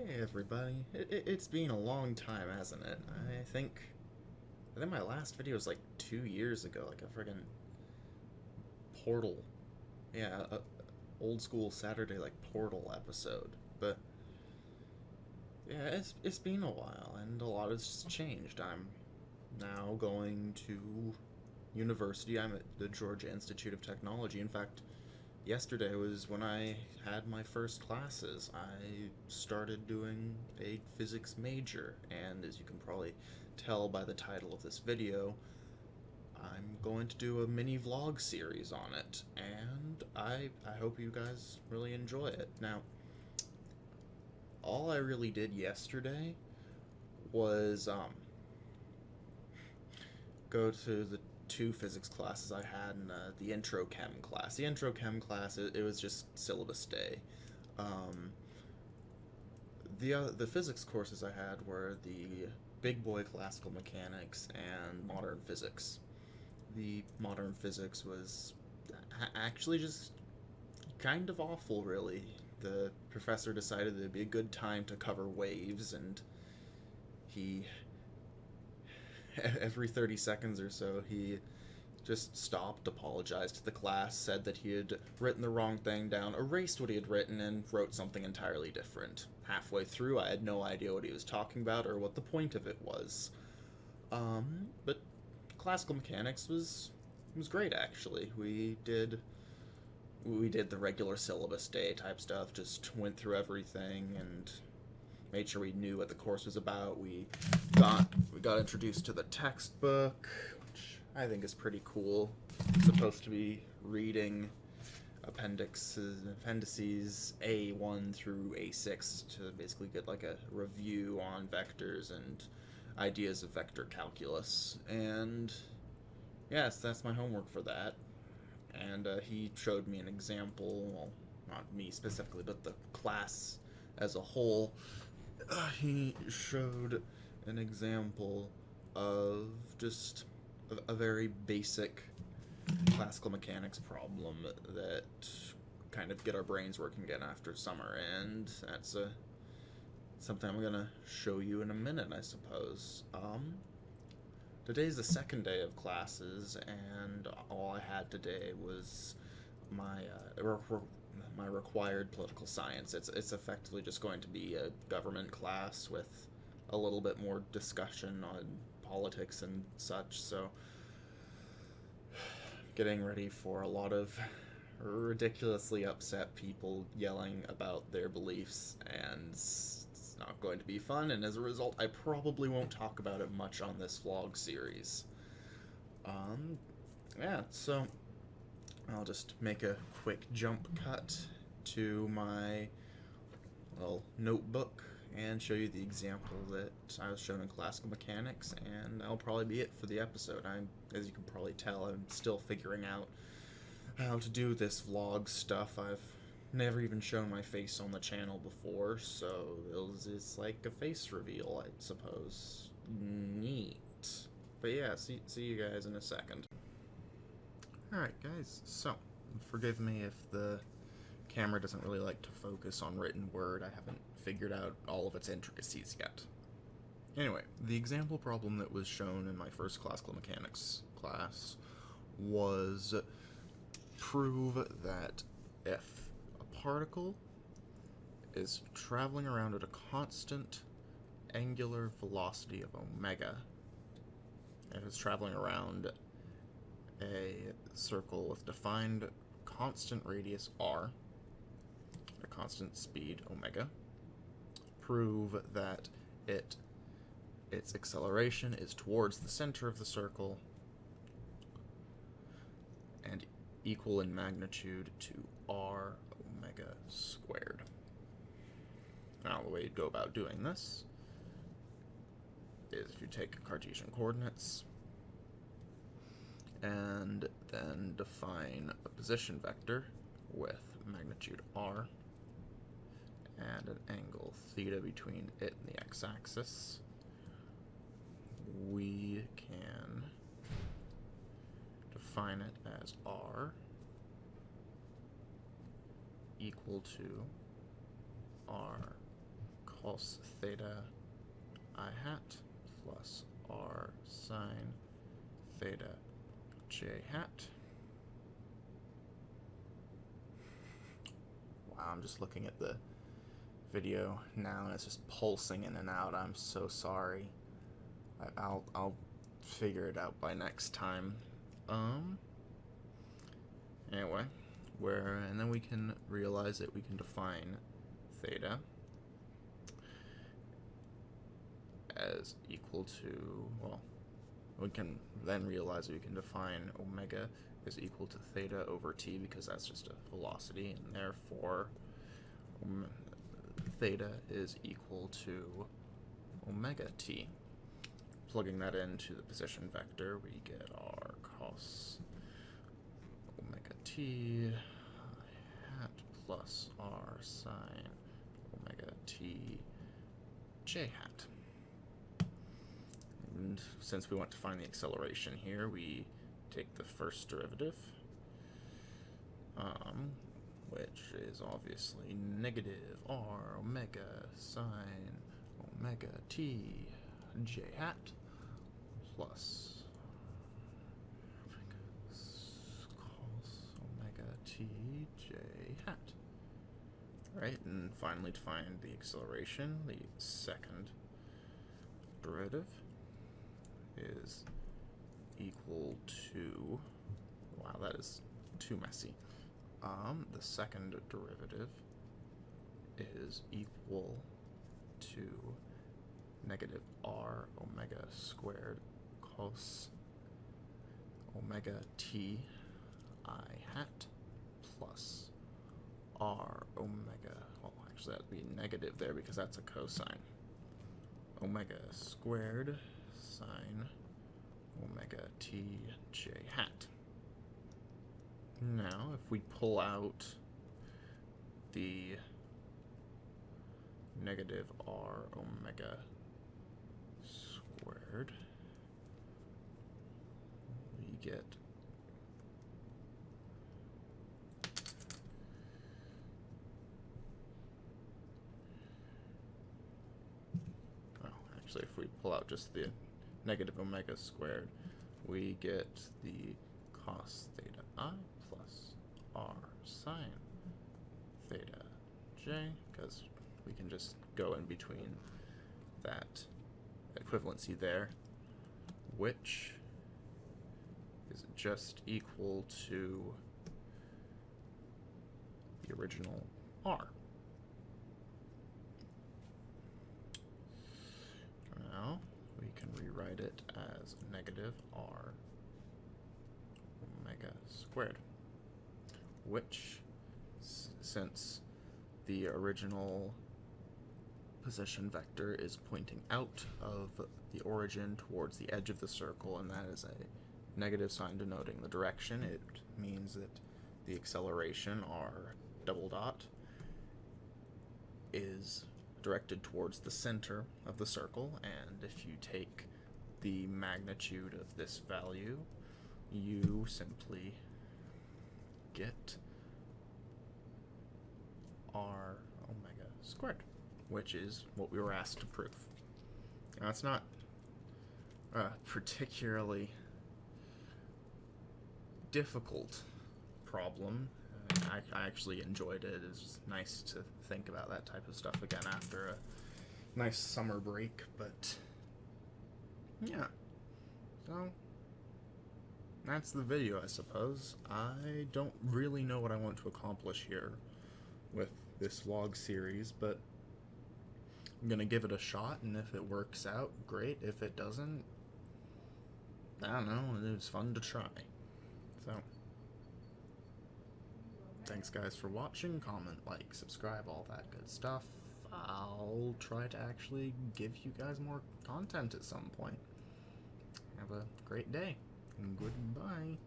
Hey everybody, it's been a long time, hasn't it? I think my last video was like 2 years ago, like a friggin' Portal, yeah, a old school Saturday like Portal episode. But yeah, it's been a while, and a lot has changed. I'm now going to university. I'm at the Georgia Institute of Technology. In fact, yesterday was when I had my first classes. I started doing a physics major, and as you can probably tell by the title of this video, I'm going to do a mini vlog series on it, and I hope you guys really enjoy it. Now, all I really did yesterday was go to the two physics classes I had in the intro chem class. The intro chem class, it was just syllabus day. Um, the physics courses I had were the big boy classical mechanics and modern physics. The modern physics was actually just kind of awful, really. The professor decided it'd be a good time to cover waves, and he every 30 seconds or so, he just stopped, apologized to the class, said that he had written the wrong thing down, erased what he had written, and wrote something entirely different. Halfway through, I had no idea what he was talking about or what the point of it was. But classical mechanics was great, actually. We did the regular syllabus day type stuff, just went through everything and made sure we knew what the course was about. We got introduced to the textbook, which I think is pretty cool. It's supposed to be reading appendices A1 through A6 to basically get like a review on vectors and ideas of vector calculus. And yes, that's my homework for that. And he showed me an example, well, not me specifically, but the class as a whole. He showed an example of just a very basic classical mechanics problem that kind of get our brains working again after summer, and that's something I'm gonna show you in a minute, I suppose. Today's the second day of classes, and all I had today was my my required political science. It's effectively just going to be a government class with a little bit more discussion on politics and such. So, getting ready for a lot of ridiculously upset people yelling about their beliefs, and it's not going to be fun, and as a result, I probably won't talk about it much on this vlog series. Yeah, so I'll just make a quick jump cut to my little notebook and show you the example that I was shown in classical mechanics, and that'll probably be it for the episode. As you can probably tell, I'm still figuring out how to do this vlog stuff. I've never even shown my face on the channel before, so it's like a face reveal, I suppose. Neat. But yeah, see you guys in a second. Alright guys, so forgive me if the camera doesn't really like to focus on written word. I haven't figured out all of its intricacies yet. Anyway, the example problem that was shown in my first classical mechanics class was prove that if a particle is traveling around at a constant angular velocity of omega, and it's traveling around a circle with defined constant radius r, a constant speed omega, prove that its acceleration is towards the center of the circle and equal in magnitude to r omega squared. Now, the way you'd go about doing this is if you take Cartesian coordinates and then define a position vector with magnitude r and an angle theta between it and the x-axis, we can define it as r equal to r cos theta I hat plus r sine theta j hat. Wow, I'm just looking at the video now and it's just pulsing in and out. I'm so sorry. I'll figure it out by next time. Anyway, and then we can realize that we can define theta as equal to, well, we can then realize that we can define omega is equal to theta over t, because that's just a velocity, and therefore theta is equal to omega t. Plugging that into the position vector, we get our cos omega t hat plus r sine omega t j hat. And since we want to find the acceleration here, we take the first derivative, which is obviously negative r omega sine omega t j hat plus cos omega t j hat. Right, and finally to find the acceleration, the second derivative is equal to, wow, that is too messy. The second derivative is equal to negative r omega squared cos omega t I hat plus r omega, well, actually that'd be negative there because that's a cosine, omega squared sine omega t j hat. Now, if we pull out the negative r omega squared, we get actually, if we pull out just the negative omega squared, we get the cos theta I plus r sine theta j, because we can just go in between that equivalency there, which is just equal to the original r. Now we can rewrite it as negative r omega squared, which, since the original position vector is pointing out of the origin towards the edge of the circle, and that is a negative sign denoting the direction, it means that the acceleration, r double dot, is directed towards the center of the circle, and if you take the magnitude of this value, you simply get r omega squared, which is what we were asked to prove. Now, it's not a particularly difficult problem. I actually enjoyed it. It's nice to think about that type of stuff again after a nice summer break, but yeah. So that's the video, I suppose. I don't really know what I want to accomplish here with this vlog series, but I'm gonna give it a shot, and if it works out, great. If it doesn't, I don't know, it's fun to try. So thanks guys for watching. Comment, like, subscribe, all that good stuff. I'll try to actually give you guys more content at some point. Have a great day, and goodbye.